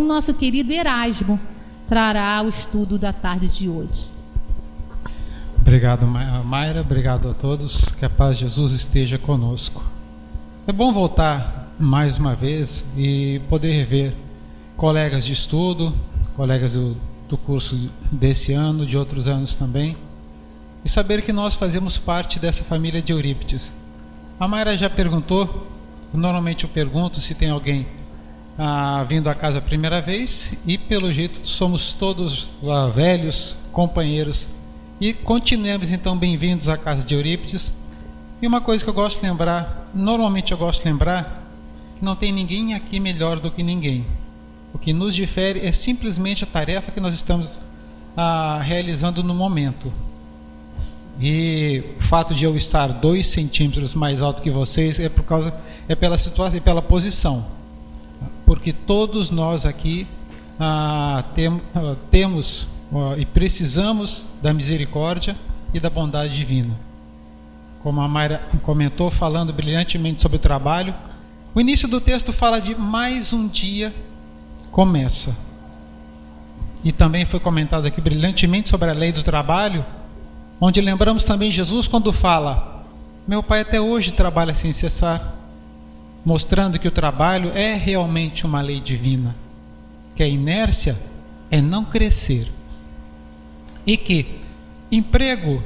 Então, nosso querido Erasmo trará o estudo da tarde de hoje. Obrigado, Mayra. Obrigado a todos. Que a paz de Jesus esteja conosco. É bom voltar mais uma vez e poder rever colegas de estudo, colegas do curso desse ano, de outros anos também, e saber que nós fazemos parte dessa família de Eurípides. A Mayra já perguntou, normalmente eu pergunto se tem alguém vindo à casa a primeira vez, e pelo jeito somos todos velhos companheiros, e continuemos então bem-vindos à casa de Eurípides. E uma coisa que eu gosto de lembrar, normalmente eu gosto de lembrar, que não tem ninguém aqui melhor do que ninguém. O que nos difere é simplesmente a tarefa que nós estamos realizando no momento. E o fato de eu estar 2 centímetros mais alto que vocês é pela situação e pela posição. Porque todos nós aqui temos e precisamos da misericórdia e da bondade divina. Como a Mayra comentou, falando brilhantemente sobre o trabalho, o início do texto fala de mais um dia começa. E também foi comentado aqui brilhantemente sobre a lei do trabalho, onde lembramos também Jesus quando fala: meu Pai até hoje trabalha sem cessar, mostrando que o trabalho é realmente uma lei divina, que a inércia é não crescer, e que emprego,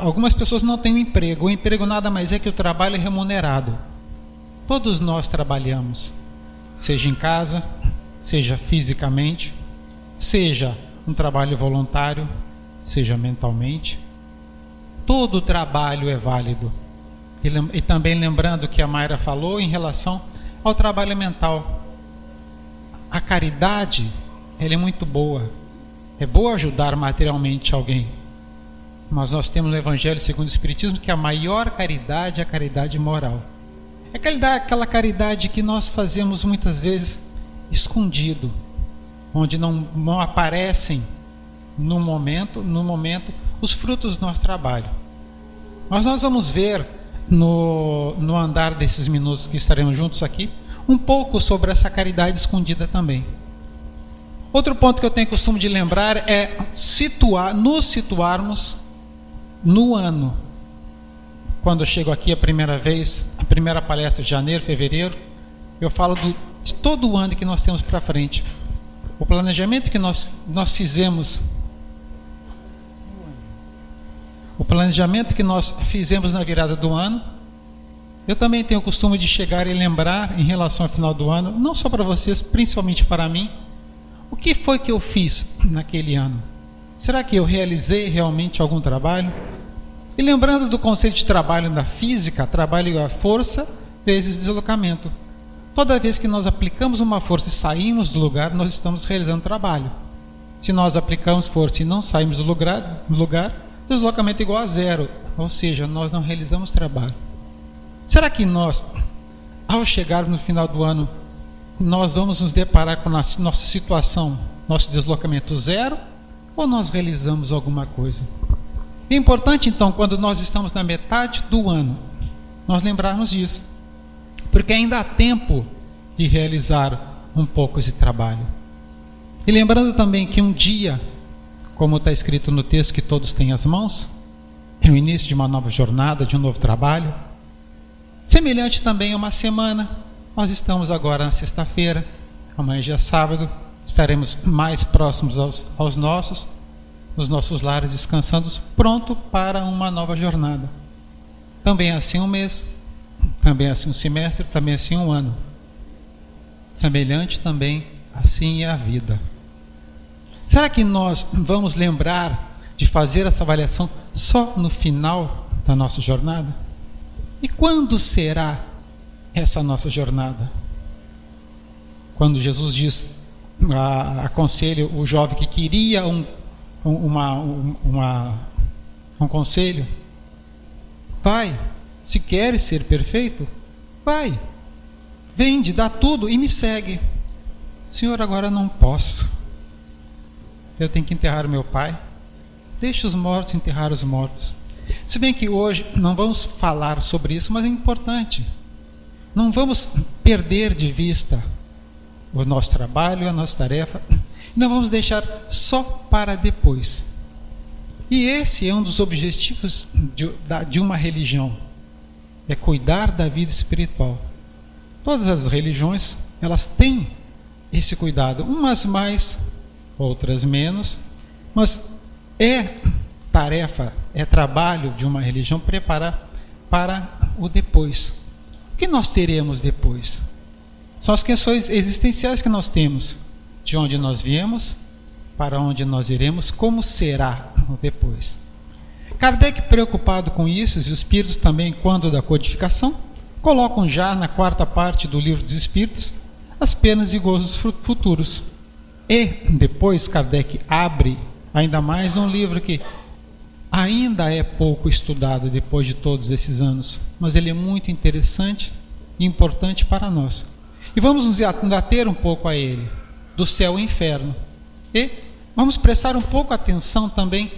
algumas pessoas não têm um emprego. O emprego nada mais é que o trabalho é remunerado. Todos nós trabalhamos, seja em casa, seja fisicamente, seja um trabalho voluntário, seja mentalmente. Todo trabalho é válido. E também lembrando que a Mayra falou em relação ao trabalho mental. A caridade, ela é muito boa. É boa ajudar materialmente alguém. Mas nós temos no Evangelho segundo o Espiritismo que a maior caridade é a caridade moral. É aquela caridade que nós fazemos muitas vezes escondido, onde não aparecem no momento os frutos do nosso trabalho. Mas nós vamos ver no andar desses minutos que estaremos juntos aqui um pouco sobre essa caridade escondida também. Outro ponto que eu tenho costume de lembrar é nos situarmos no ano. Quando eu chego aqui a primeira vez, a primeira palestra de janeiro, fevereiro, eu falo de todo o ano que nós temos para frente. O planejamento que nós fizemos, o planejamento que nós fizemos na virada do ano. Eu também tenho o costume de chegar e lembrar em relação ao final do ano, não só para vocês, principalmente para mim, o que foi que eu fiz naquele ano. Será que eu realizei realmente algum trabalho? E lembrando do conceito de trabalho da física, trabalho é força vezes deslocamento. Toda vez que nós aplicamos uma força e saímos do lugar, nós estamos realizando trabalho. Se nós aplicamos força e não saímos do lugar, deslocamento é igual a zero, ou seja, nós não realizamos trabalho. Será que nós, ao chegar no final do ano, nós vamos nos deparar com a nossa situação, nosso deslocamento zero, ou nós realizamos alguma coisa? É importante então, quando nós estamos na metade do ano, nós lembrarmos disso, porque ainda há tempo de realizar um pouco esse trabalho. E lembrando também que um dia, como está escrito no texto que todos têm as mãos, é o início de uma nova jornada, de um novo trabalho. Semelhante também a uma semana, nós estamos agora na sexta-feira, amanhã já é sábado, estaremos mais próximos aos nos nossos lares, descansando, pronto para uma nova jornada. Também assim um mês, também assim um semestre, também assim um ano. Semelhante também, assim é a vida. Será que nós vamos lembrar de fazer essa avaliação só no final da nossa jornada? E quando será essa nossa jornada? Quando Jesus diz, aconselha o jovem que queria um conselho: vai, se queres ser perfeito, vai, vende, dá tudo e me segue. Senhor, agora não posso, eu tenho que enterrar meu pai. Deixa os mortos enterrar os mortos. Se bem que hoje não vamos falar sobre isso, mas é importante. Não vamos perder de vista o nosso trabalho, a nossa tarefa, e não vamos deixar só para depois. E esse é um dos objetivos de uma religião, é cuidar da vida espiritual. Todas as religiões, elas têm esse cuidado, umas mais, outras menos, mas é tarefa, é trabalho de uma religião preparar para o depois. O que nós teremos depois? São as questões existenciais que nós temos, de onde nós viemos, para onde nós iremos, como será o depois. Kardec, preocupado com isso, e os espíritos também, quando da codificação, colocam já na 4ª parte do Livro dos Espíritos as penas e gozos futuros. E depois Kardec abre ainda mais um livro que ainda é pouco estudado depois de todos esses anos, mas ele é muito interessante e importante para nós. E vamos nos ater um pouco a ele, do céu e inferno. E vamos prestar um pouco atenção também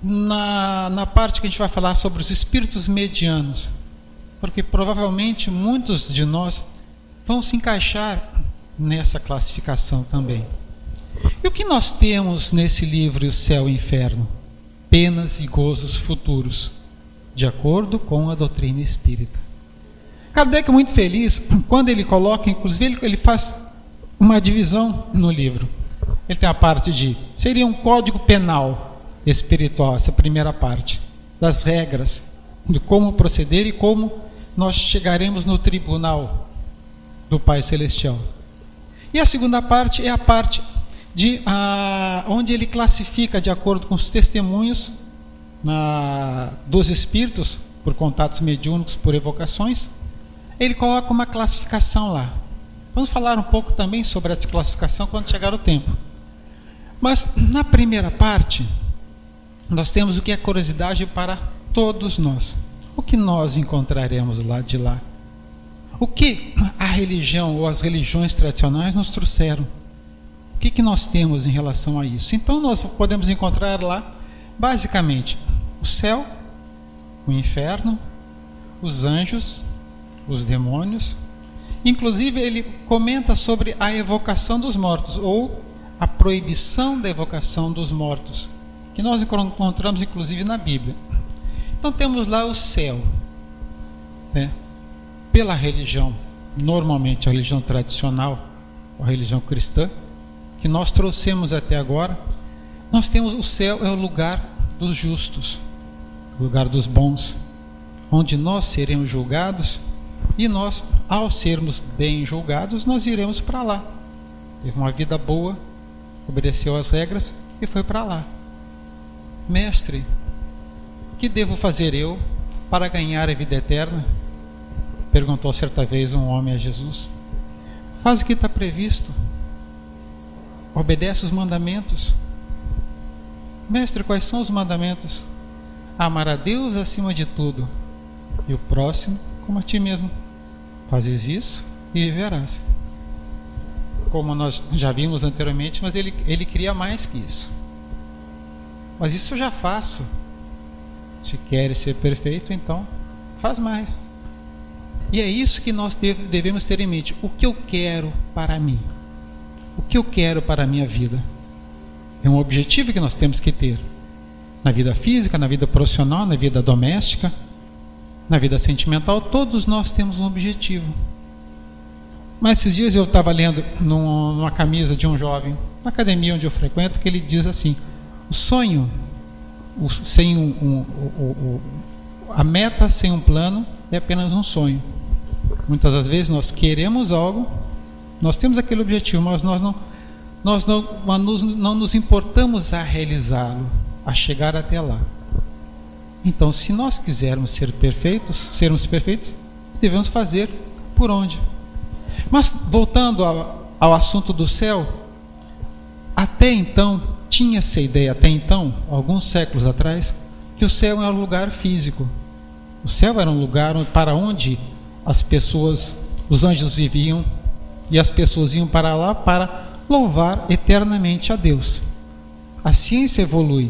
na parte que a gente vai falar sobre os espíritos medianos, porque provavelmente muitos de nós vão se encaixar nessa classificação também. E o que nós temos nesse livro, O Céu e o Inferno? Penas e gozos futuros, de acordo com a doutrina espírita. Kardec é muito feliz quando ele coloca, inclusive ele faz uma divisão no livro. Ele tem a parte seria um código penal espiritual, essa primeira parte, das regras, de como proceder e como nós chegaremos no tribunal do Pai Celestial. E a segunda parte é a parte onde ele classifica, de acordo com os testemunhos dos espíritos, por contatos mediúnicos, por evocações, ele coloca uma classificação lá. Vamos falar um pouco também sobre essa classificação quando chegar o tempo. Mas na primeira parte, nós temos o que é curiosidade para todos nós. O que nós encontraremos lá de lá? O que a religião ou as religiões tradicionais nos trouxeram? O que nós temos em relação a isso? Então nós podemos encontrar lá, basicamente, o céu, o inferno, os anjos, os demônios. Inclusive ele comenta sobre a evocação dos mortos, ou a proibição da evocação dos mortos, que nós encontramos inclusive na Bíblia. Então temos lá o céu, né? Pela religião, normalmente a religião tradicional, a religião cristã, que nós trouxemos até agora, nós temos o céu, é o lugar dos justos, o lugar dos bons, onde nós seremos julgados, e nós, ao sermos bem julgados, nós iremos para lá. Teve uma vida boa, obedeceu às regras e foi para lá. Mestre, o que devo fazer eu para ganhar a vida eterna? Perguntou certa vez um homem a Jesus. Faz o que está previsto. Obedece os mandamentos. Mestre, quais são os mandamentos? Amar a Deus acima de tudo e o próximo como a ti mesmo. Fazes isso e viverás. Como nós já vimos anteriormente, mas ele queria mais que isso. Mas isso eu já faço. Se queres ser perfeito, então faz mais. E é isso que nós devemos ter em mente. O que eu quero para mim? O que eu quero para a minha vida? É um objetivo que nós temos que ter. Na vida física, na vida profissional, na vida doméstica, na vida sentimental, todos nós temos um objetivo. Mas esses dias eu estava lendo numa camisa de um jovem, na academia onde eu frequento, que ele diz assim: o sonho, sem a meta sem um plano é apenas um sonho. Muitas das vezes nós queremos algo, nós temos aquele objetivo, mas nós não nos importamos a realizá-lo, a chegar até lá. Então, se nós quisermos sermos perfeitos, devemos fazer por onde? Mas, voltando ao assunto do céu, até então, tinha-se a ideia, alguns séculos atrás, que o céu era um lugar físico. O céu era um lugar para onde as pessoas, os anjos viviam, e as pessoas iam para lá para louvar eternamente a Deus. A ciência evolui.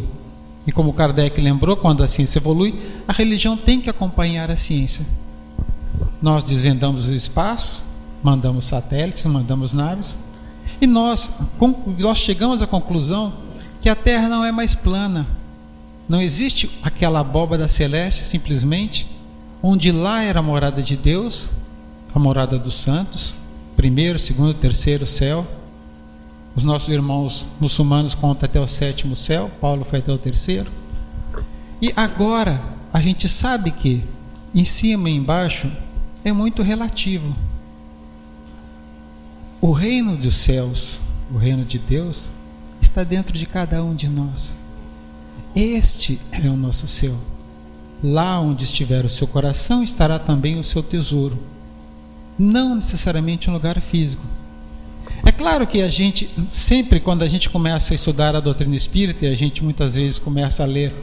E como Kardec lembrou, quando a ciência evolui, a religião tem que acompanhar a ciência. Nós desvendamos o espaço, mandamos satélites, mandamos naves, E nós chegamos à conclusão que a terra não é mais plana. Não existe aquela abóbada celeste simplesmente, onde lá era a morada de Deus, a morada dos santos, primeiro, segundo, terceiro céu. Os nossos irmãos muçulmanos contam até o 7º céu, Paulo foi até o 3º. E agora a gente sabe que em cima e embaixo é muito relativo. O reino dos céus, o reino de Deus, está dentro de cada um de nós. Este é o nosso céu. Lá onde estiver o seu coração estará também o seu tesouro. Não necessariamente um lugar físico. É claro que a gente, sempre quando a gente começa a estudar a doutrina espírita, e a gente muitas vezes começa a ler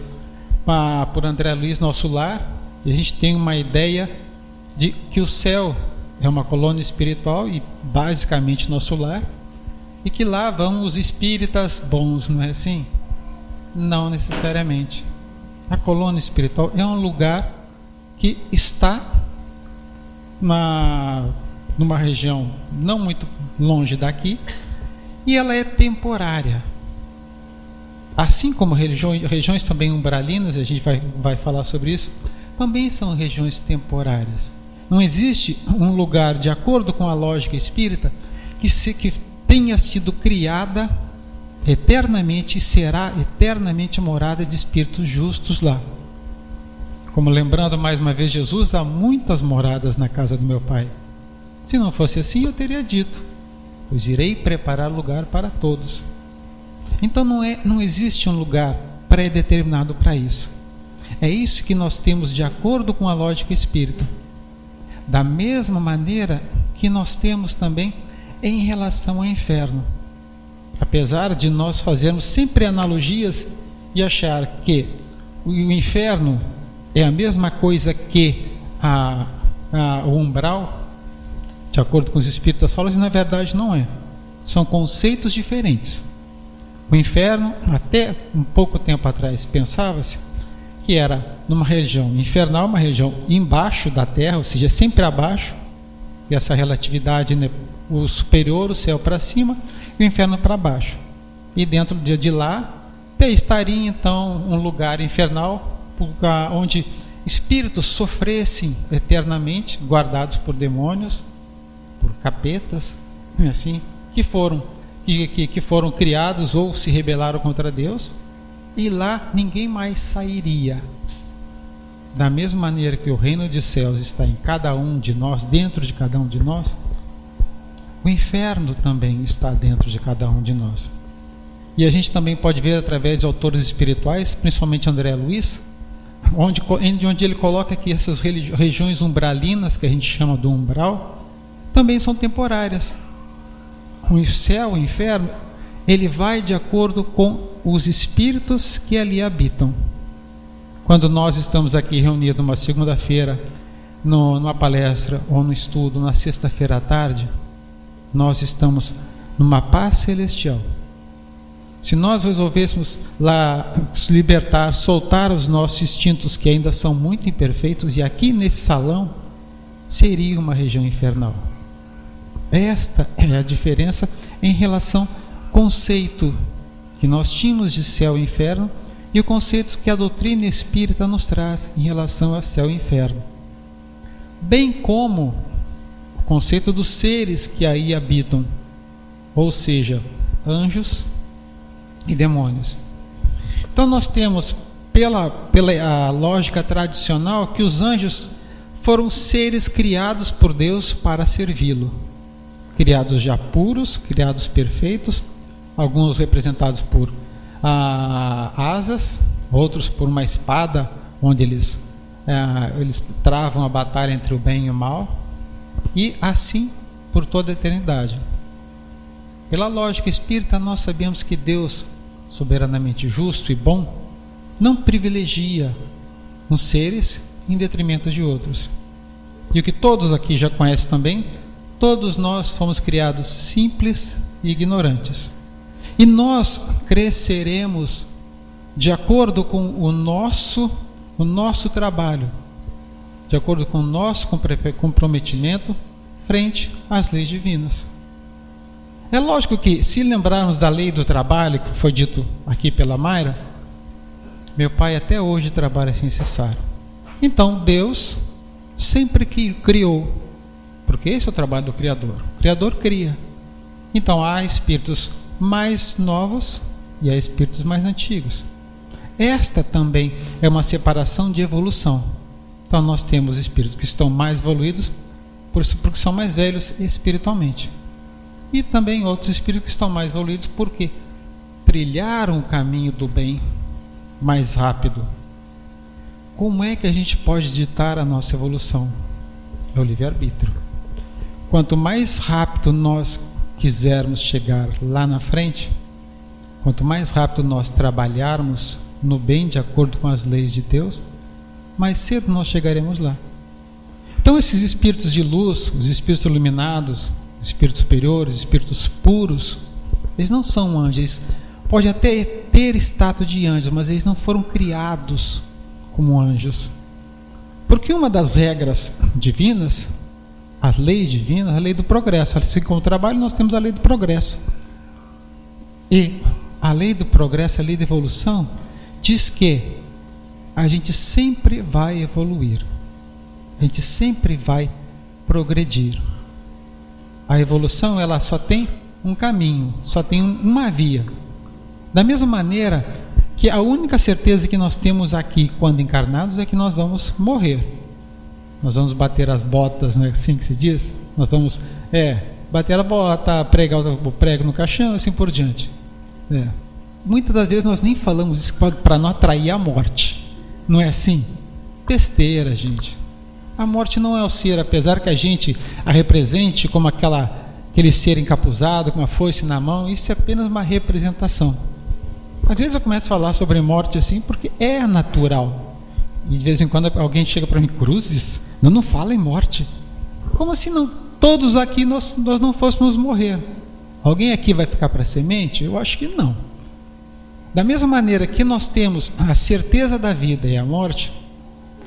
por André Luiz Nosso Lar, e a gente tem uma ideia de que o céu é uma colônia espiritual e basicamente nosso lar, e que lá vão os espíritas bons, não é assim? Não necessariamente. A colônia espiritual é um lugar que está numa região não muito longe daqui, e ela é temporária. Assim como regiões também umbralinas, a gente vai falar sobre isso, também são regiões temporárias. Não existe um lugar, de acordo com a lógica espírita, que tenha sido criada eternamente e será eternamente morada de espíritos justos lá. Como lembrando mais uma vez Jesus, há muitas moradas na casa do meu Pai. Se não fosse assim, eu teria dito: pois irei preparar lugar para todos. Então não existe um lugar pré-determinado para isso. É isso que nós temos de acordo com a lógica espírita. Da mesma maneira que nós temos também em relação ao inferno. Apesar de nós fazermos sempre analogias e achar que o inferno é a mesma coisa que o umbral, de acordo com os espíritas falam, na verdade não é. São conceitos diferentes. O inferno, até um pouco tempo atrás, pensava-se que era numa região infernal, uma região embaixo da terra, ou seja, sempre abaixo, e essa relatividade, né, o superior, o céu para cima, e o inferno para baixo. E dentro de lá estaria então um lugar infernal onde espíritos sofressem eternamente, guardados por demônios, por capetas, assim, que foram criados ou se rebelaram contra Deus, e lá ninguém mais sairia. Da mesma maneira que o reino dos céus está em cada um de nós, dentro de cada um de nós, o inferno também está dentro de cada um de nós. E a gente também pode ver através de autores espirituais, principalmente André Luiz, onde ele coloca que essas regiões umbralinas, que a gente chama do umbral, também são temporárias. O céu, o inferno, ele vai de acordo com os espíritos que ali habitam. Quando nós estamos aqui reunidos uma segunda-feira, numa palestra ou no estudo, na sexta-feira à tarde, nós estamos numa paz celestial. Se nós resolvêssemos lá libertar, soltar os nossos instintos que ainda são muito imperfeitos, e aqui nesse salão seria uma região infernal. Esta é a diferença em relação ao conceito que nós tínhamos de céu e inferno e o conceito que a doutrina espírita nos traz em relação a céu e inferno. Bem como o conceito dos seres que aí habitam, ou seja, anjos e demônios. Então nós temos, pela a lógica tradicional, que os anjos foram seres criados por Deus para servi-lo. Criados já puros, criados perfeitos, alguns representados por asas, outros por uma espada, onde eles travam a batalha entre o bem e o mal, e assim por toda a eternidade. Pela lógica espírita, nós sabemos que Deus, soberanamente justo e bom, não privilegia uns seres em detrimento de outros. E o que todos aqui já conhecem também, todos nós fomos criados simples e ignorantes. E nós cresceremos de acordo com o nosso trabalho, de acordo com o nosso comprometimento frente às leis divinas. é lógico que, se lembrarmos da lei do trabalho, que foi dito aqui pela Mayra, meu pai até hoje trabalha sem cessar. Então, Deus sempre que criou, porque esse é o trabalho do Criador. O Criador cria. Então, há espíritos mais novos e há espíritos mais antigos. Esta também é uma separação de evolução. Então, nós temos espíritos que estão mais evoluídos, porque são mais velhos espiritualmente. E também outros espíritos que estão mais evoluídos porque trilharam o caminho do bem mais rápido. Como é que a gente pode ditar a nossa evolução? É o livre-arbítrio. Quanto mais rápido nós quisermos chegar lá na frente, quanto mais rápido nós trabalharmos no bem de acordo com as leis de Deus, mais cedo nós chegaremos lá. Então esses espíritos de luz, os espíritos iluminados, espíritos superiores, espíritos puros, eles não são anjos. Podem até ter status de anjos, mas eles não foram criados como anjos. Porque uma das regras divinas, as leis divinas, a lei do progresso. Assim como o trabalho, nós temos a lei do progresso. E a lei do progresso, a lei da evolução, diz que a gente sempre vai evoluir. A gente sempre vai progredir. A evolução, ela só tem um caminho, só tem uma via. Da mesma maneira que a única certeza que nós temos aqui quando encarnados é que nós vamos morrer. Nós vamos bater as botas, não é assim que se diz? Nós vamos bater a bota, pregar o prego no caixão, assim por diante. Muitas das vezes nós nem falamos isso para não atrair a morte. Não é assim? Besteira, gente. A morte não é o ser, apesar que a gente a represente como aquele ser encapuzado, com uma foice na mão, isso é apenas uma representação. Às vezes eu começo a falar sobre morte assim, porque é natural. E de vez em quando alguém chega para mim, Cruzes, não fala em morte. Como assim não? Todos aqui nós não fôssemos morrer. Alguém aqui vai ficar para semente? Eu acho que não. Da mesma maneira que nós temos a certeza da vida e a morte,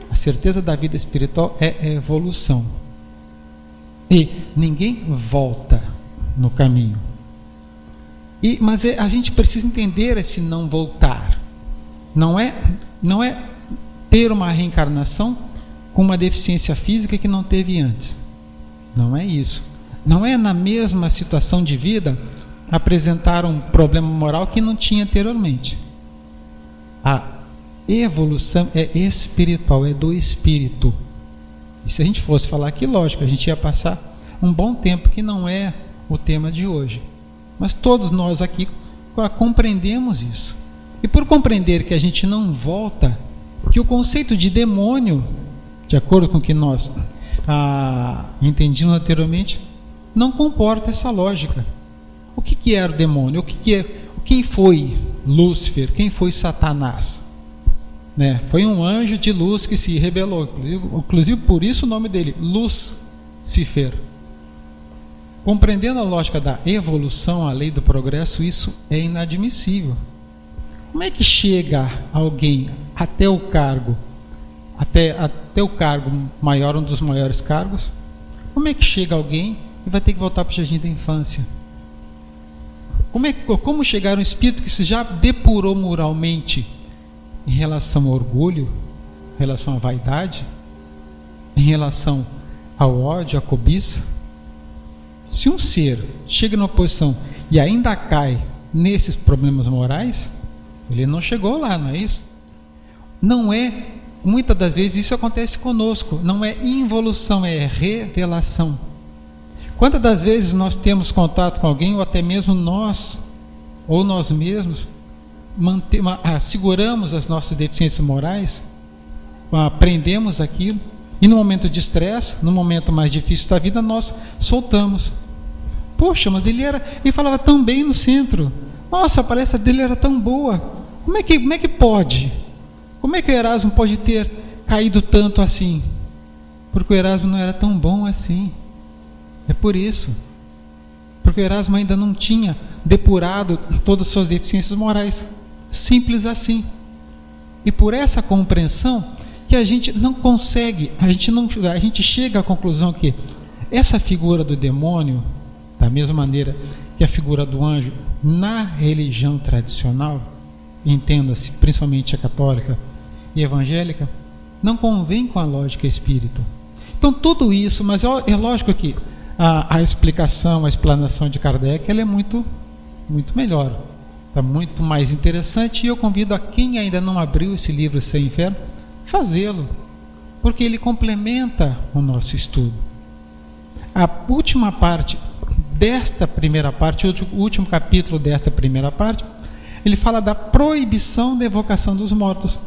a certeza da vida espiritual é a evolução. E ninguém volta no caminho. Mas a gente precisa entender esse não voltar. Não é ter uma reencarnação com uma deficiência física que não teve antes. Não é isso. Não é na mesma situação de vida apresentar um problema moral que não tinha anteriormente. A evolução é espiritual, é do espírito. E se a gente fosse falar aqui, lógico, a gente ia passar um bom tempo, que não é o tema de hoje. Mas todos nós aqui compreendemos isso. E por compreender que a gente não volta, que o conceito de demônio, de acordo com o que nós entendimos anteriormente, não comporta essa lógica. O que era o demônio? Quem foi Lúcifer? Quem foi Satanás? Foi um anjo de luz que se rebelou. Inclusive por isso o nome dele, Lúcifer. Compreendendo a lógica da evolução, a lei do progresso, isso é inadmissível. Como é que chega alguém até o cargo, até o cargo maior, um dos maiores cargos? Como é que chega alguém e vai ter que voltar para o jardim da infância? Como chegar um espírito que se já depurou moralmente em relação ao orgulho, em relação à vaidade, em relação ao ódio, à cobiça? Se um ser chega numa posição e ainda cai nesses problemas morais, ele não chegou lá, não é isso? Muitas das vezes isso acontece conosco, não é involução, é revelação. Quantas das vezes nós temos contato com alguém, ou até mesmo nós mesmos, seguramos as nossas deficiências morais, aprendemos aquilo, e no momento de estresse, no momento mais difícil da vida, nós soltamos. Poxa, mas ele falava tão bem no centro. Nossa, a palestra dele era tão boa. Como é que pode? Como é que o Erasmo pode ter caído tanto assim? Porque o Erasmo não era tão bom assim. É por isso. Porque o Erasmo ainda não tinha depurado todas as suas deficiências morais. Simples assim. E por essa compreensão que a gente não consegue, a gente chega à conclusão que essa figura do demônio, da mesma maneira que a figura do anjo, na religião tradicional, entenda-se principalmente a católica e evangélica, não convém com a lógica espírita. Então tudo isso, mas é lógico que a explicação, a explanação de Kardec, ela é muito melhor, está muito mais interessante, e eu convido a quem ainda não abriu esse livro Céu e Inferno, fazê-lo, porque ele complementa o nosso estudo. A última parte desta primeira parte, o último capítulo desta primeira parte, ele fala da proibição da evocação dos mortos.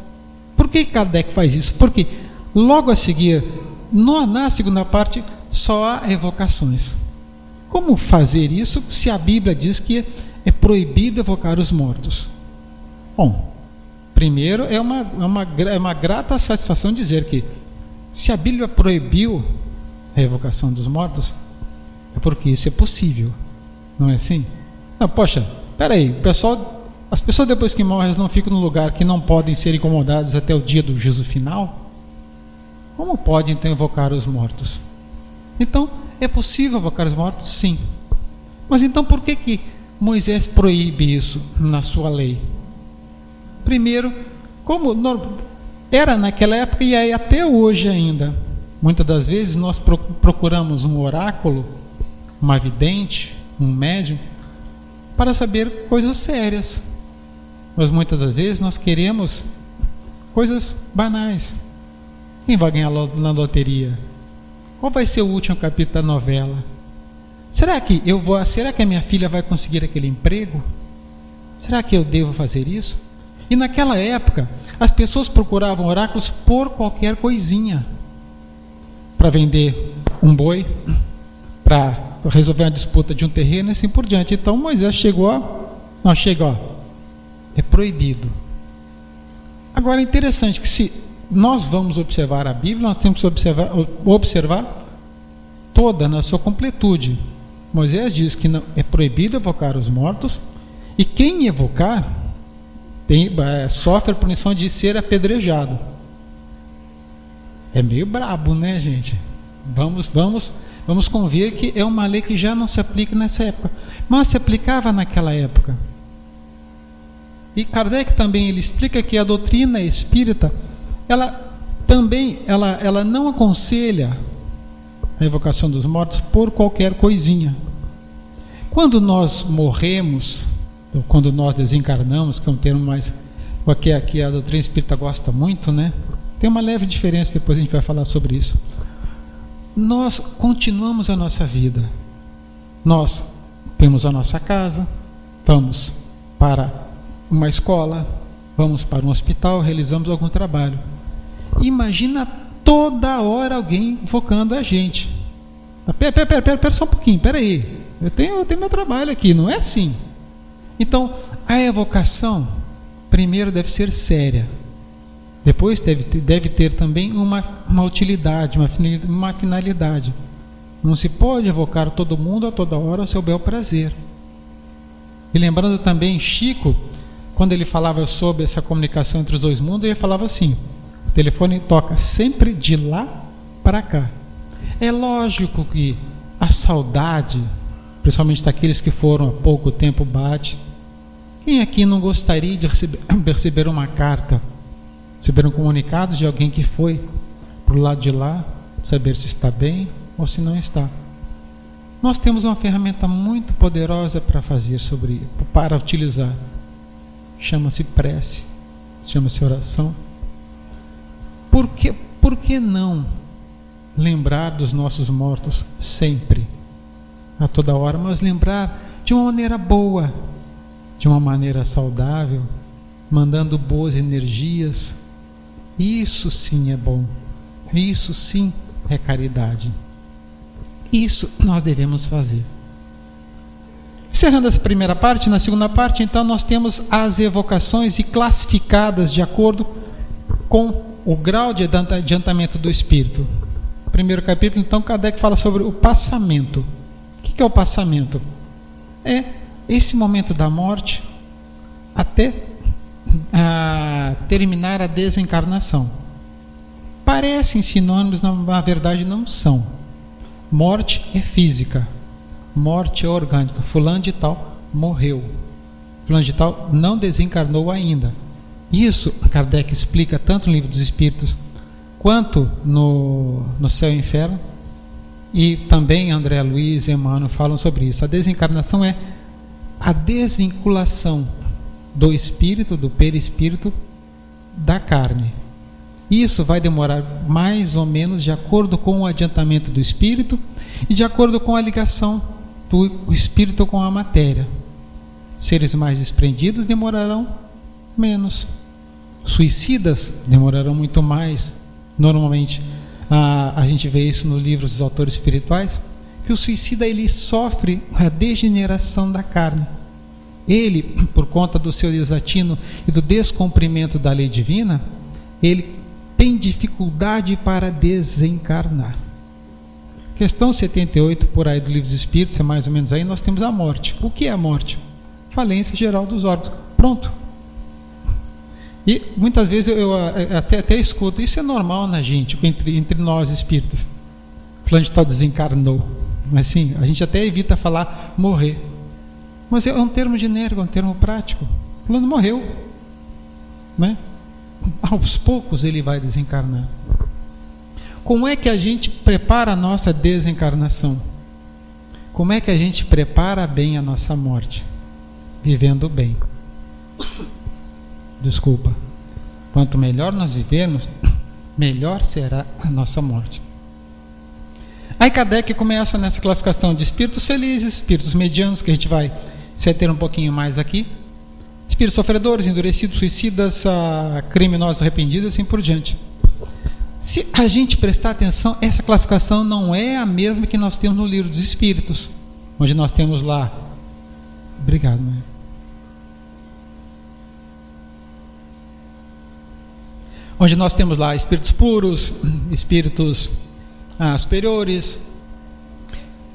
Por que Kardec faz isso? Porque logo a seguir, na segunda parte, só há evocações. Como fazer isso se a Bíblia diz que é proibido evocar os mortos? Bom, primeiro é uma grata satisfação dizer que se a Bíblia proibiu a evocação dos mortos, é porque isso é possível, não é assim? Não, poxa, peraí, as pessoas depois que morrem, elas não ficam num lugar que não podem ser incomodadas até o dia do juízo final? Como pode então evocar os mortos? Então, é possível evocar os mortos? Sim. Mas então por que Moisés proíbe isso na sua lei? Primeiro, como era naquela época e é até hoje ainda, muitas das vezes nós procuramos um oráculo, uma vidente, um médium, para saber coisas sérias. Mas muitas das vezes nós queremos coisas banais. Quem vai ganhar na loteria? Qual vai ser o último capítulo da novela? Será que a minha filha vai conseguir aquele emprego? Será que eu devo fazer isso? E naquela época, as pessoas procuravam oráculos por qualquer coisinha. Para vender um boi, para resolver uma disputa de um terreno e assim por diante. Então Moisés é proibido. Agora é interessante que se nós vamos observar a Bíblia, nós temos que observar toda na sua completude. Moisés diz que não, é proibido evocar os mortos, e quem evocar sofre a punição de ser apedrejado. É meio brabo, né, gente? Vamos convir que é uma lei que já não se aplica nessa época, mas se aplicava naquela época. E Kardec também ele explica que a doutrina espírita ela não aconselha a evocação dos mortos por qualquer coisinha. Quando nós morremos, ou quando nós desencarnamos, que é um termo mais que a doutrina espírita gosta muito, né? Tem uma leve diferença, depois a gente vai falar sobre isso. Nós continuamos a nossa vida. Nós temos a nossa casa, vamos para uma escola, vamos para um hospital, realizamos algum trabalho. Imagina toda hora alguém invocando a gente. Pera só um pouquinho, pera aí. Eu tenho meu trabalho aqui, não é assim. Então, a evocação, primeiro deve ser séria. Depois deve ter também uma utilidade, uma finalidade. Não se pode evocar todo mundo a toda hora ao seu bel prazer. E lembrando também, Chico, quando ele falava sobre essa comunicação entre os dois mundos, ele falava assim: o telefone toca sempre de lá para cá. É lógico que a saudade, principalmente daqueles que foram há pouco tempo, bate. Quem aqui não gostaria de receber uma carta, receber um comunicado de alguém que foi para o lado de lá, saber se está bem ou se não está? Nós temos uma ferramenta muito poderosa para utilizar. Chama-se prece, chama-se oração. Por que não lembrar dos nossos mortos sempre, a toda hora, mas lembrar de uma maneira boa, de uma maneira saudável, mandando boas energias? Isso sim é bom, isso sim é caridade. Isso nós devemos fazer. Encerrando essa primeira parte, na segunda parte, então, nós temos as evocações e classificadas de acordo com o grau de adiantamento do espírito. No primeiro capítulo, então, Kardec fala sobre o passamento. O que é o passamento? É esse momento da morte até terminar a desencarnação. Parecem sinônimos, na verdade não são. Morte é física, morte orgânica. Fulano de tal morreu. Fulano de tal não desencarnou ainda. Isso Kardec explica tanto no Livro dos Espíritos quanto no Céu e Inferno, e também André Luiz e Emmanuel falam sobre isso. A desencarnação é a desvinculação do espírito, do perispírito, da carne. Isso vai demorar mais ou menos de acordo com o adiantamento do espírito e de acordo com a ligação do espírito com a matéria. Seres mais desprendidos demorarão menos. Suicidas demorarão muito mais. Normalmente a gente vê isso no livro dos autores espirituais, que o suicida ele sofre a degeneração da carne. Ele, por conta do seu desatino e do descumprimento da lei divina, ele tem dificuldade para desencarnar. Questão 78, por aí do Livro dos Espíritos, é mais ou menos aí, nós temos a morte. O que é a morte? Falência geral dos órgãos. Pronto. E muitas vezes eu até escuto, isso é normal na gente, entre nós espíritas. Fulano de tal desencarnou. Mas sim, a gente até evita falar morrer. Mas é um termo genérico, é um termo prático. Fulano morreu, né? Aos poucos ele vai desencarnar. Como é que a gente prepara a nossa desencarnação? Como é que a gente prepara bem a nossa morte? Vivendo bem. Desculpa. Quanto melhor nós vivermos, melhor será a nossa morte. Aí Kardec começa nessa classificação de espíritos felizes, espíritos medianos, que a gente vai se ater um pouquinho mais aqui, espíritos sofredores, endurecidos, suicidas, criminosos, arrependidos, assim por diante. Se a gente prestar atenção, essa classificação não é a mesma que nós temos no Livro dos Espíritos, onde nós temos lá... Obrigado, mãe. Onde nós temos lá espíritos puros, espíritos superiores.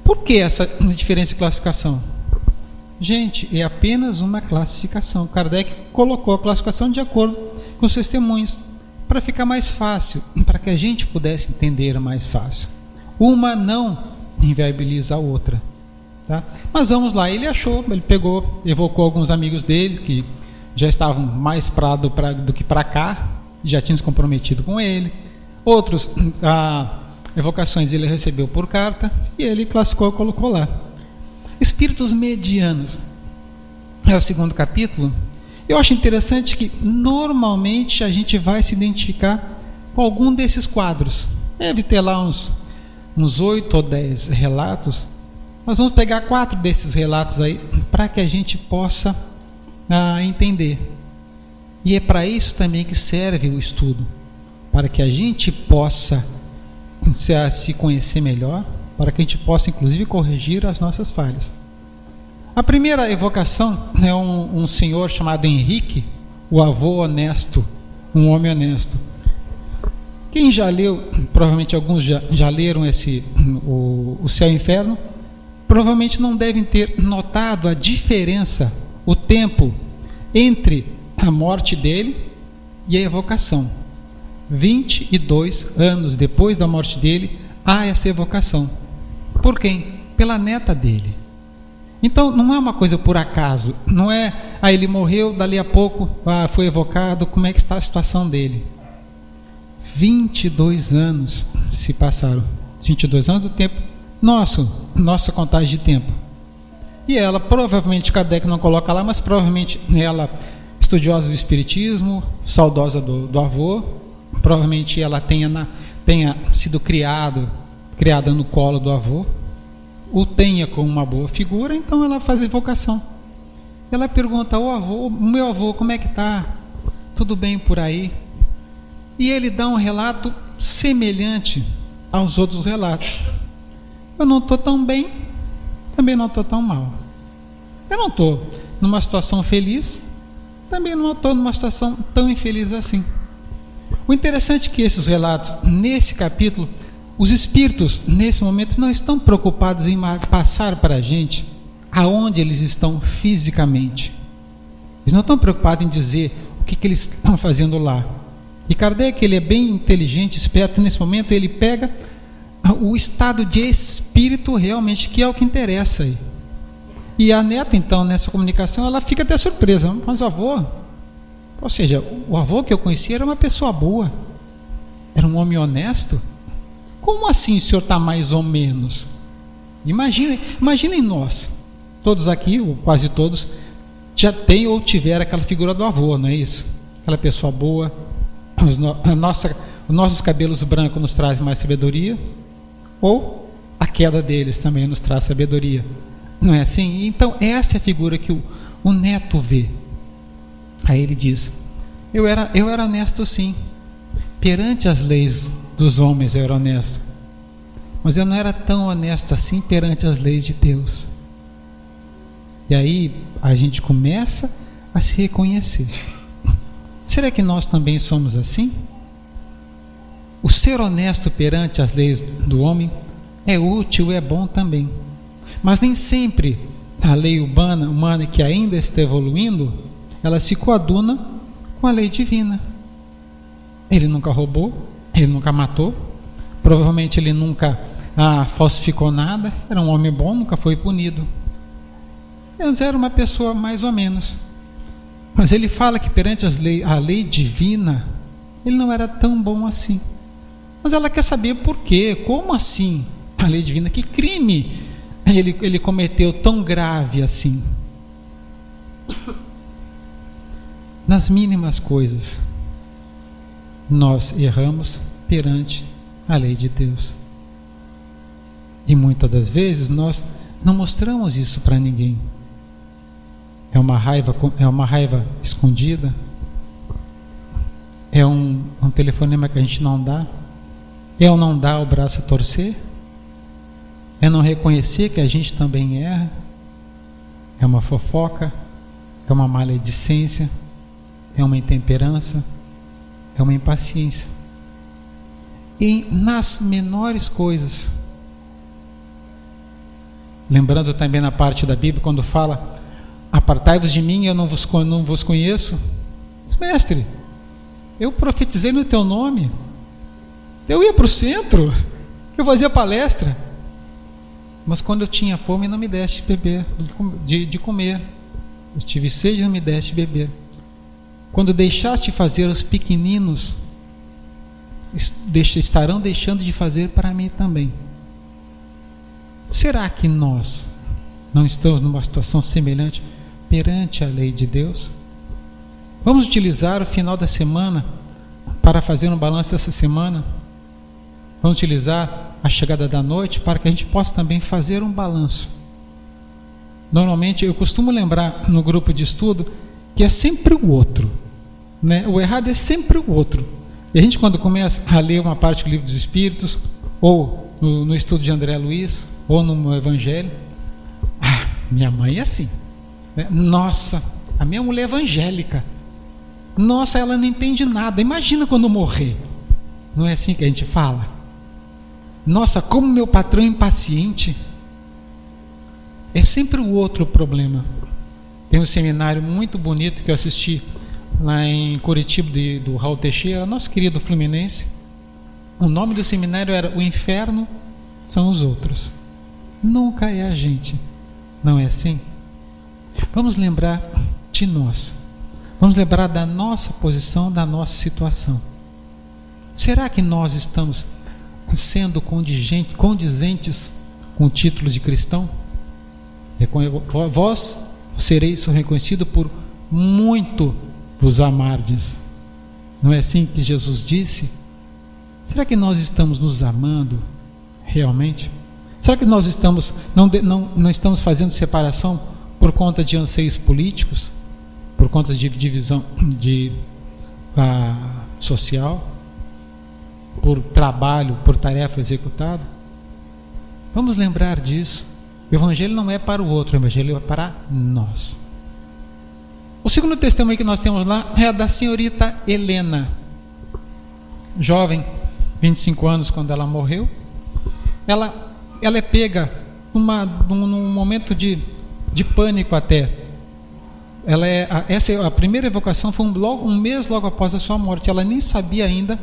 Por que essa diferença de classificação? Gente, é apenas uma classificação. Kardec colocou a classificação de acordo com os testemunhos, para ficar mais fácil, para que a gente pudesse entender mais fácil. Uma não inviabiliza a outra, tá? Mas vamos lá, ele pegou, evocou alguns amigos dele que já estavam mais do que para cá, já tinham se comprometido com ele. Outros evocações ele recebeu por carta e ele classificou e colocou lá. Espíritos medianos é o segundo capítulo. Eu acho interessante que normalmente a gente vai se identificar com algum desses quadros. Deve ter lá uns 8 ou 10 relatos. Nós vamos pegar 4 desses relatos aí para que a gente possa entender. E é para isso também que serve o estudo, para que a gente possa se conhecer melhor, para que a gente possa inclusive corrigir as nossas falhas. A primeira evocação é um senhor chamado Henrique, o avô honesto, um homem honesto. Quem já leu, provavelmente alguns já leram o Céu e Inferno, provavelmente não devem ter notado a diferença, o tempo entre a morte dele e a evocação. 22 anos depois da morte dele, há essa evocação. Por quem? Pela neta dele. Então, não é uma coisa por acaso. Não é, ele morreu, dali a pouco foi evocado, como é que está a situação dele? 22 anos se passaram. 22 anos do tempo nossa contagem de tempo. E ela, provavelmente, Kardec não coloca lá, mas provavelmente ela, estudiosa do espiritismo, saudosa do avô, provavelmente ela tenha sido criada no colo do avô, o tenha como uma boa figura, então ela faz a evocação. Ela pergunta ao avô: meu avô, como é que está? Tudo bem por aí? E ele dá um relato semelhante aos outros relatos. Eu não estou tão bem, também não estou tão mal. Eu não estou numa situação feliz, também não estou numa situação tão infeliz assim. O interessante é que esses relatos, nesse capítulo, os espíritos, nesse momento, não estão preocupados em passar para a gente aonde eles estão fisicamente. Eles não estão preocupados em dizer o que eles estão fazendo lá. E Kardec, ele é bem inteligente, esperto. Nesse momento, ele pega o estado de espírito realmente, que é o que interessa aí. E a neta, então, nessa comunicação, ela fica até surpresa. Mas o avô, ou seja, o avô que eu conhecia era uma pessoa boa, era um homem honesto. Como assim o senhor está mais ou menos? Imaginem nós, todos aqui, ou quase todos, já tem ou tiveram aquela figura do avô, não é isso? Aquela pessoa boa, os nossos cabelos brancos nos trazem mais sabedoria, ou a queda deles também nos traz sabedoria, não é assim? Então essa é a figura que o neto vê. Aí ele diz: eu era honesto sim, perante as leis dos homens eu era honesto, mas eu não era tão honesto assim perante as leis de Deus. E aí a gente começa a se reconhecer. Será que nós também somos assim? O ser honesto perante as leis do homem é útil, é bom também, mas nem sempre a lei humana que ainda está evoluindo, ela se coaduna com a lei divina. Ele nunca roubou, ele nunca matou, provavelmente ele nunca falsificou nada, era um homem bom, nunca foi punido. Ele era uma pessoa mais ou menos, mas ele fala que perante a lei divina ele não era tão bom assim. Mas ela quer saber por quê, como assim a lei divina, que crime ele cometeu tão grave assim? Nas mínimas coisas nós erramos perante a lei de Deus, e muitas das vezes nós não mostramos isso para ninguém. É uma raiva escondida, é um telefonema que a gente não dá, é o não dar o braço a torcer, é não reconhecer que a gente também erra, é uma fofoca, é uma maledicência, é uma intemperança, é uma impaciência. E nas menores coisas, lembrando também na parte da Bíblia quando fala: apartai-vos de mim, eu não vos conheço. Mestre, eu profetizei no teu nome, eu ia para o centro, eu fazia palestra, mas quando eu tinha fome não me deste beber, de comer, eu tive sede e não me deste beber. Quando deixaste fazer os pequeninos, estarão deixando de fazer para mim também. Será que nós não estamos numa situação semelhante perante a lei de Deus? Vamos utilizar o final da semana para fazer um balanço dessa semana. Vamos utilizar a chegada da noite para que a gente possa também fazer um balanço. Normalmente eu costumo lembrar no grupo de estudo que é sempre o outro, né? O errado é sempre o outro. E a gente, quando começa a ler uma parte do Livro dos Espíritos, ou no estudo de André Luiz, ou no Evangelho, minha mãe é assim, né? Nossa, a minha mulher é evangélica, nossa, ela não entende nada, imagina quando morrer. Não é assim que a gente fala? Nossa, como meu patrão é impaciente. É sempre o outro problema. Tem um seminário muito bonito que eu assisti lá em Curitiba, do Raul Teixeira, nosso querido fluminense. O nome do seminário era: O Inferno são os Outros, nunca é a gente. Não é assim? Vamos lembrar de nós, vamos lembrar da nossa posição, da nossa situação. Será que nós estamos sendo condizentes com o título de cristão? Vós sereis reconhecido por muito vos amardes. Não é assim que Jesus disse? Será que nós estamos nos amando realmente? Será que nós não estamos fazendo separação por conta de anseios políticos, por conta de divisão social, por trabalho, por tarefa executada? Vamos lembrar disso. O Evangelho não é para o outro, o Evangelho é para nós. O segundo testemunho que nós temos lá é a da senhorita Helena, jovem, 25 anos quando ela morreu. Ela é pega num momento de pânico até. A primeira evocação foi um mês logo após a sua morte. Ela nem sabia ainda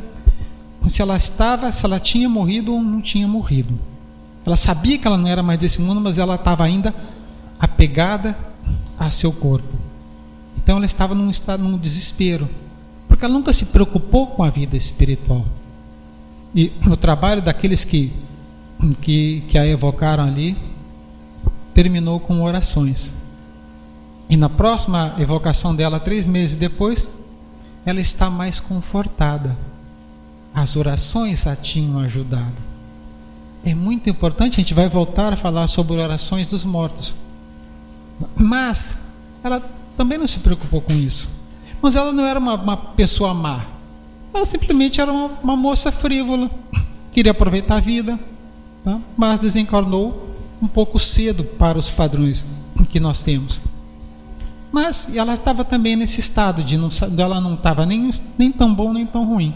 se ela tinha morrido ou não tinha morrido. Ela sabia que ela não era mais desse mundo, mas ela estava ainda apegada a seu corpo. Então ela estava num desespero, porque ela nunca se preocupou com a vida espiritual. E o trabalho daqueles que a evocaram ali terminou com orações. E na próxima evocação dela, 3 meses depois, ela está mais confortada. As orações a tinham ajudado. É muito importante, a gente vai voltar a falar sobre orações dos mortos. Mas ela também não se preocupou com isso. Mas ela não era uma pessoa má. Ela simplesmente era uma moça frívola, queria aproveitar a vida, tá? Mas desencarnou um pouco cedo para os padrões que nós temos. Mas ela estava também nesse estado de ela não estava nem tão bom nem tão ruim.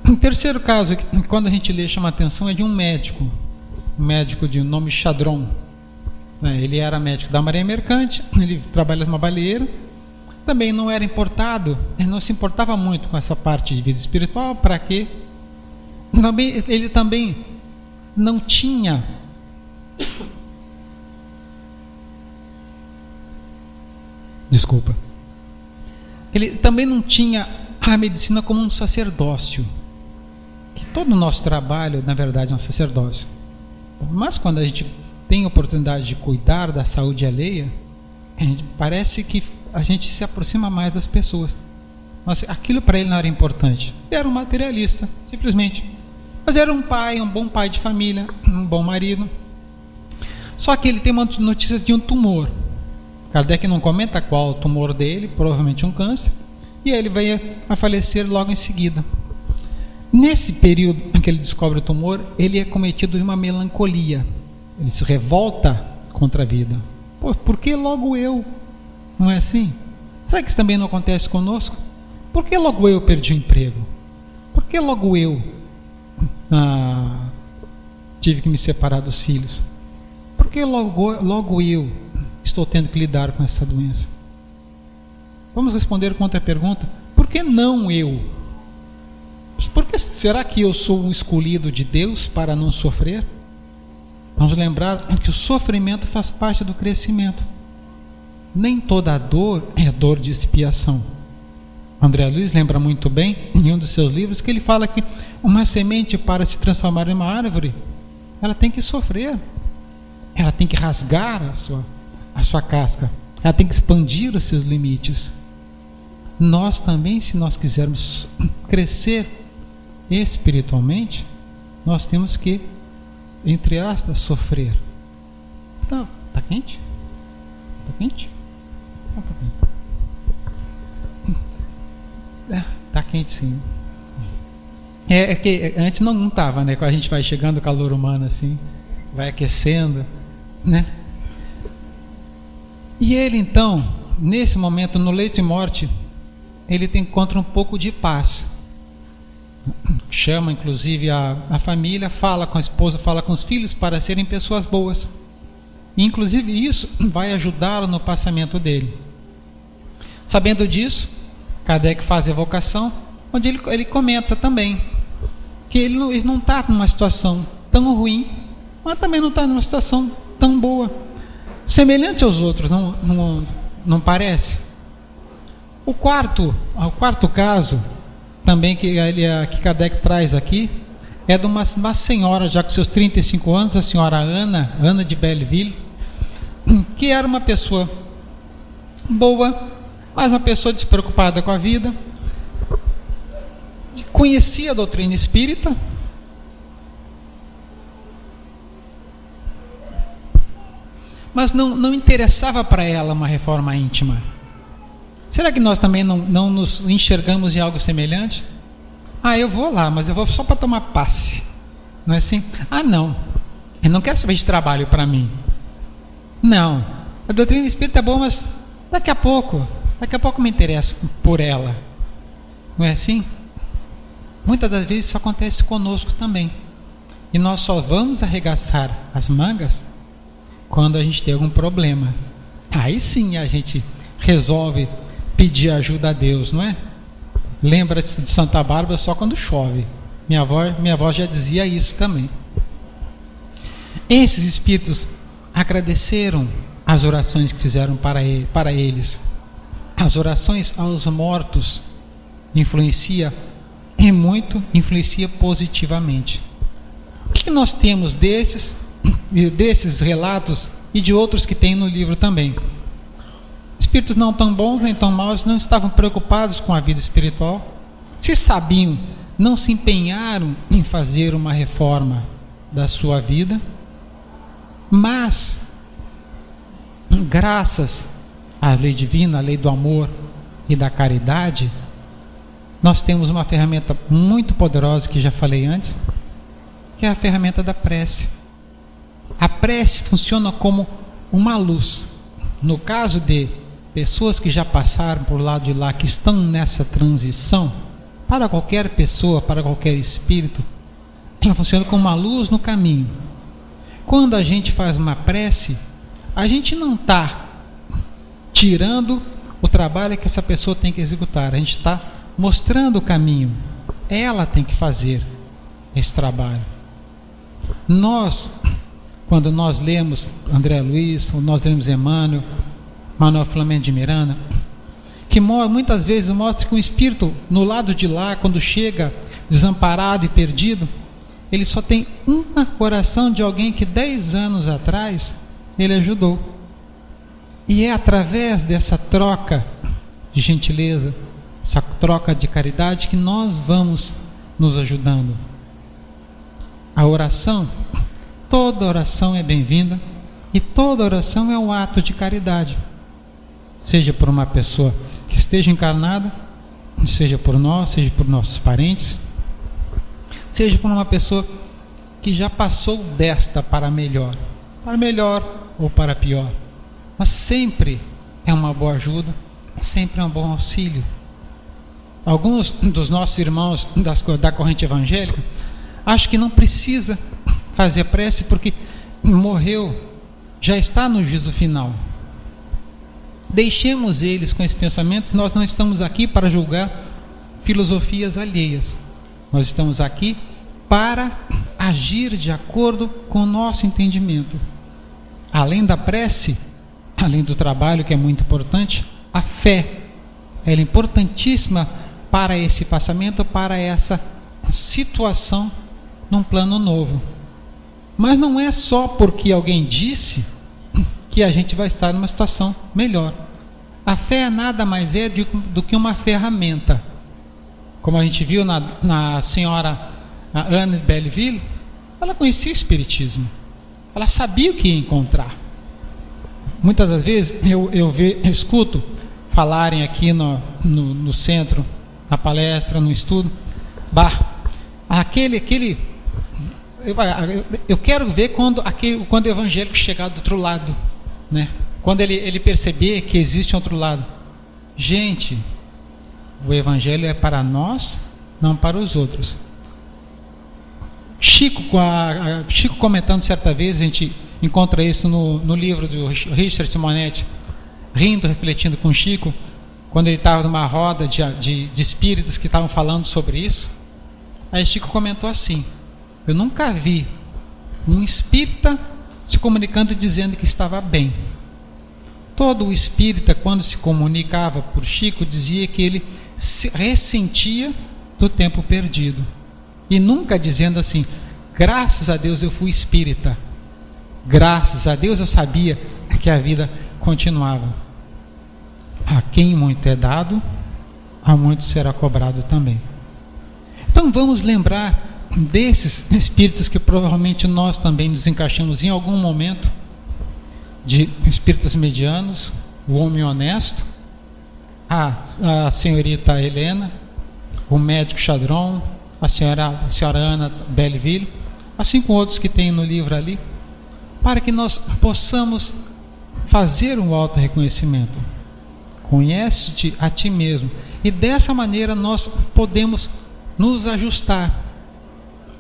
Um terceiro caso, quando a gente lê, chama a atenção, é de um médico de nome Chadron. Ele era médico da Marinha Mercante, ele trabalha numa baleeira, também não era importado, ele não se importava muito com essa parte de vida espiritual, para quê? Ele também não tinha ele também não tinha a medicina como um sacerdócio. Todo o nosso trabalho, na verdade, é um sacerdócio. Mas quando a gente tem a oportunidade de cuidar da saúde alheia, parece que a gente se aproxima mais das pessoas. Mas aquilo para ele não era importante. Ele era um materialista, simplesmente. Mas era um bom pai de família, um bom marido. Só que ele tem uma notícia de um tumor. Kardec não comenta qual o tumor dele, provavelmente um câncer. E ele veio a falecer logo em seguida. Nesse período em que ele descobre o tumor, ele é cometido de uma melancolia. Ele se revolta contra a vida. Por que logo eu? Não é assim? Será que isso também não acontece conosco? Por que logo eu perdi o emprego? Por que logo eu tive que me separar dos filhos? Por que logo eu estou tendo que lidar com essa doença? Vamos responder com outra pergunta. Por que não eu? Será que eu sou um escolhido de Deus para não sofrer? Vamos lembrar que o sofrimento faz parte do crescimento. Nem toda dor é dor de expiação. André Luiz lembra muito bem, em um dos seus livros, que ele fala que uma semente, para se transformar em uma árvore, ela tem que sofrer. Ela tem que rasgar a sua casca. Ela tem que expandir os seus limites. Nós também, se nós quisermos crescer espiritualmente, nós temos que, entre aspas, sofrer. Tá quente? Tá quente? Tá quente, sim. É que antes não tava, né? Quando a gente vai chegando, o calor humano assim, vai aquecendo, né? E ele então, nesse momento, no leito de morte, ele encontra um pouco de paz. Chama inclusive a família, fala com a esposa, fala com os filhos para serem pessoas boas. E, inclusive isso vai ajudá-lo no passamento dele. Sabendo disso, Kardec faz a evocação, onde ele comenta também que ele não está numa situação tão ruim, mas também não está numa situação tão boa. Semelhante aos outros, não parece? O quarto caso também que Kardec traz aqui é de uma senhora, já com seus 35 anos, a senhora Ana de Belleville, que era uma pessoa boa, mas uma pessoa despreocupada com a vida, conhecia a doutrina espírita, mas não interessava para ela uma reforma íntima. Será que nós também não nos enxergamos em algo semelhante? Eu vou lá, mas eu vou só para tomar passe. Não é assim? Não, eu não quero saber de trabalho para mim. Não, a doutrina espírita é boa, mas daqui a pouco me interesso por ela. Não é assim? Muitas das vezes isso acontece conosco também. E nós só vamos arregaçar as mangas quando a gente tem algum problema. Aí sim a gente resolve pedir ajuda a Deus, não é? lembra-se de Santa Bárbara só quando chove. Minha avó já dizia isso também. Esses espíritos agradeceram as orações que fizeram para eles. As orações aos mortos influencia positivamente. O que nós temos desses relatos e de outros que tem no livro também? Espíritos não tão bons nem tão maus não estavam preocupados com a vida espiritual. Se sabiam, não se empenharam em fazer uma reforma da sua vida, mas graças à lei divina, à lei do amor e da caridade, nós temos uma ferramenta muito poderosa que já falei antes, que é a ferramenta da prece. A prece funciona como uma luz. No caso de pessoas que já passaram por lado de lá, que estão nessa transição, para qualquer pessoa, para qualquer espírito, ela funciona como uma luz no caminho. Quando a gente faz uma prece, a gente não está tirando o trabalho que essa pessoa tem que executar, a gente está mostrando o caminho. Ela tem que fazer esse trabalho. Quando nós lemos André Luiz, ou nós lemos Emmanuel, Manuel Filomeno de Miranda, que muitas vezes mostra que um espírito no lado de lá, quando chega desamparado e perdido, ele só tem uma oração de alguém que 10 anos atrás ele ajudou. E é através dessa troca de gentileza, essa troca de caridade, que nós vamos nos ajudando. A oração, toda oração é bem-vinda, e toda oração é um ato de caridade, seja por uma pessoa que esteja encarnada, seja por nós, seja por nossos parentes, seja por uma pessoa que já passou desta para melhor ou para pior, mas sempre é uma boa ajuda, sempre é um bom auxílio. Alguns dos nossos irmãos da corrente evangélica acham que não precisa fazer prece porque morreu, já está no juízo final. Deixemos eles com esse pensamento. Nós não estamos aqui para julgar filosofias alheias, nós estamos aqui para agir de acordo com o nosso entendimento. Além da prece, além do trabalho, que é muito importante, a fé, ela é importantíssima para esse passamento, para essa situação num plano novo. Mas não é só porque alguém disse que a gente vai estar numa situação melhor. A fé nada mais é do que uma ferramenta. Como a gente viu na senhora Anne de Belleville, ela conhecia o Espiritismo, ela sabia o que ia encontrar. Muitas das vezes eu escuto falarem aqui no centro, na palestra, no estudo, eu quero ver quando o evangélico chegar do outro lado, né? Quando ele perceber que existe outro lado. Gente, o evangelho é para nós, não para os outros. Chico comentando certa vez, a gente encontra isso no livro do Richard Simonetti, rindo, refletindo com Chico, quando ele estava numa roda de espíritos que estavam falando sobre isso. Aí Chico comentou assim: eu nunca vi um espírita se comunicando e dizendo que estava bem. Todo o espírita, quando se comunicava por Chico, dizia que ele se ressentia do tempo perdido, e nunca dizendo assim: graças a Deus eu fui espírita, graças a Deus eu sabia que a vida continuava. A quem muito é dado, a muito será cobrado também. Então vamos lembrar desses espíritos que provavelmente nós também nos encaixamos em algum momento, de espíritos medianos, o homem honesto, a senhorita Helena, o médico Chadron, a senhora Ana Belleville, assim como outros que tem no livro ali, para que nós possamos fazer um auto-reconhecimento. Conhece-te a ti mesmo, e dessa maneira nós podemos nos ajustar.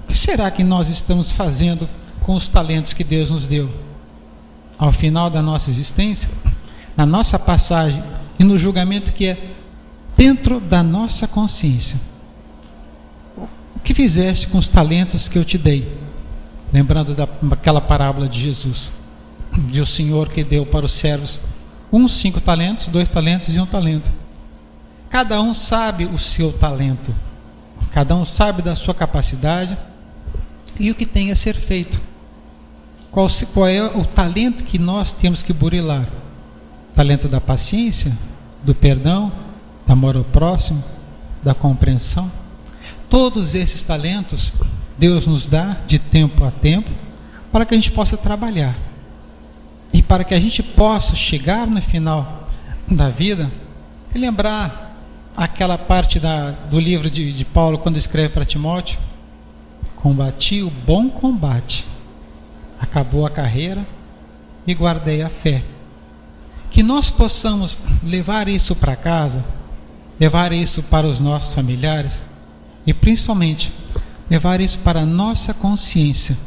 O que será que nós estamos fazendo com os talentos que Deus nos deu? Ao final da nossa existência, na nossa passagem e no julgamento que é dentro da nossa consciência. O que fizeste com os talentos que eu te dei? Lembrando daquela parábola de Jesus, de o Senhor que deu para os servos 5 talentos, 2 talentos e 1 talento. Cada um sabe o seu talento, cada um sabe da sua capacidade e o que tem a ser feito. Qual é o talento que nós temos que burilar? Talento da paciência, do perdão, do amor ao próximo, da compreensão. Todos esses talentos Deus nos dá de tempo a tempo para que a gente possa trabalhar e para que a gente possa chegar no final da vida e lembrar aquela parte do livro de Paulo quando escreve para Timóteo: combati o bom combate, acabou a carreira e guardei a fé. Que nós possamos levar isso para casa, levar isso para os nossos familiares e principalmente levar isso para a nossa consciência.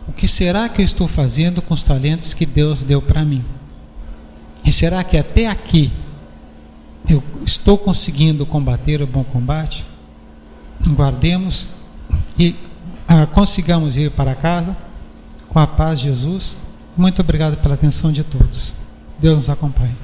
O que será que eu estou fazendo com os talentos que Deus deu para mim? E será que até aqui eu estou conseguindo combater o bom combate? Guardemos e consigamos ir para casa com a paz de Jesus. Muito obrigado pela atenção de todos. Deus nos acompanhe.